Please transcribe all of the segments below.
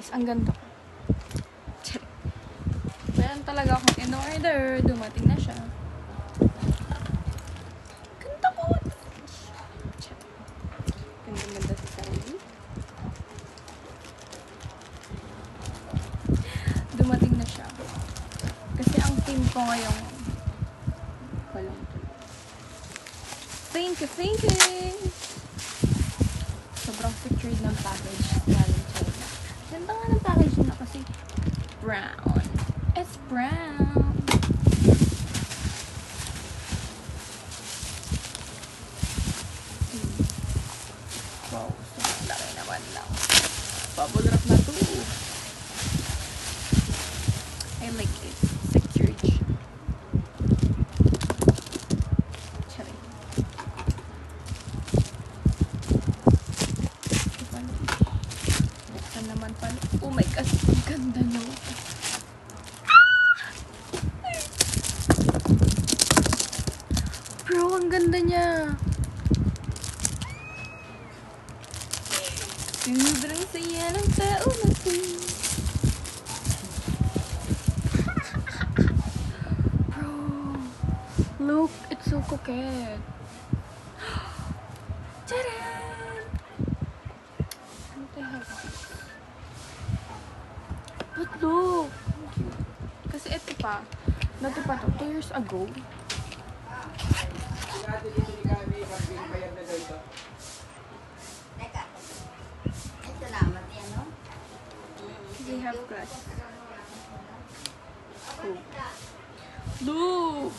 guys. Ang ganda ko. Meron talaga akong in-order. Dumating na siya. Ganda ko! Ganda-ganda si Sally. Dumating na siya. Kasi ang team ko ngayong walang tuloy. Thank you, thank you! Sobrang secured ng package. Galing China. Ganda nga ng package na kasi brown. It's brown. Wow, sobrang laki naman lang. Bubble wrap na to. I like it. Secured. Charing. Buksan naman pala. Oh my gosh, ang ganda nyo. Bro, ang ganda niya. Sobrang saya ng tao na to. Bro, look, it's so coquette. Tcharan! What the hell? But look, kasi ito pa, dati pa to, 2 years ago. They have glass. Oh. Look!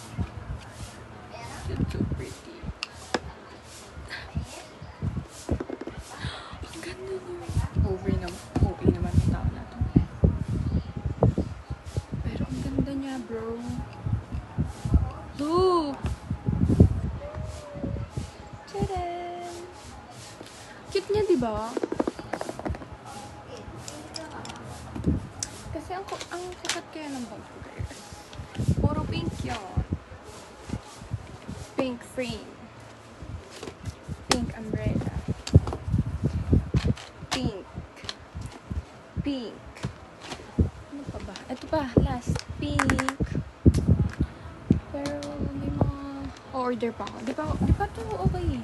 It's so pretty. Ang ganda niya. Okay naman yung tao na to. Pero ang ganda niya, bro. Look! Tcharan! Cute niya, diba? Kasi ang sikat kaya ng bag ko, guys. Puro pink yun. Pink frame. Pink umbrella. Pink. Pink. Ano pa ba? Ito pa, last. Pink. Pero may mga order pa ako. Di pa ito okay.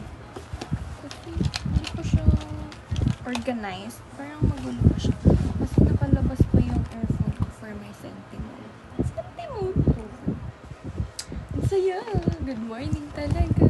Kasi hindi ko siya organized. Parang magulo pa siya. Mas nakalabas pa yung earphone ko for my Sentimode. Sentimode! Ang saya! Good morning talaga!